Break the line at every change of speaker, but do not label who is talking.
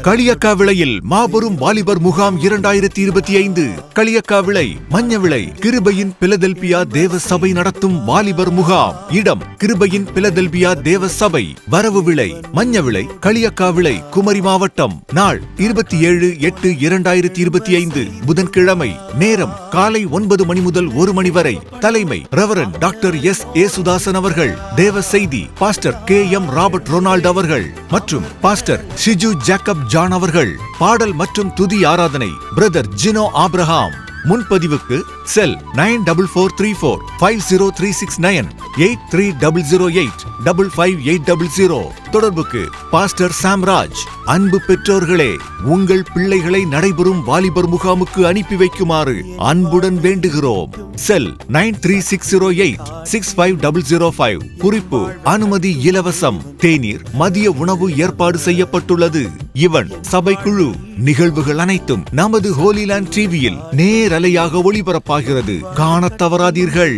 களியக்காவிளையில் மாபெரும் வாலிபர் முகாம் 2025. களியக்காவிளை மஞ்சவிளை கிருபையின் பிலதெல்பியா தேவ சபை நடத்தும் வாலிபர் முகாம். இடம் கிருபையின் பிலதெல்பியா தேவ சபை. வரவு விளை மஞ்சவிளை களியக்காவிளை குமரி மாவட்டம். நாள் 27/8/2025 புதன்கிழமை. நேரம் காலை 9 மணி முதல் 1 மணி வரை. தலைமை ரெவரண்ட் டாக்டர் எஸ். ஏசுதாசன் அவர்கள். தேவ செய்தி பாஸ்டர் KM ராபர்ட் ரொனால்ட் அவர்கள் மற்றும் பாஸ்டர் ஷிஜு ஜேக்கப் ஜான் அவர்கள். பாடல் மற்றும் துதி ஆராதனை பிரதர் ஜினோ ஆப்ரஹாம். முன்பதிவுக்கு செல் 9434503669 8300855800. தொடர்புக்கு பாஸ்டர் சாம்ராஜ். அன்பு பெற்றோர்களே, உங்கள் பிள்ளைகளை நடைபெறும் வாலிபர் முகாமுக்கு அனுப்பி வைக்குமாறு அன்புடன் வேண்டுகிறோம். செல் 9360865005. குறிப்பு: அனுமதி இலவசம். தேநீர் மதிய உணவு ஏற்பாடு செய்யப்பட்டுள்ளது. இவன் சபைக்குழு. நிகழ்வுகள் அனைத்தும் நமது ஹோலிலேண்ட் டிவியில் நேரலையாக ஒளிபரப்பாகிறது. காணத் தவறாதீர்கள்.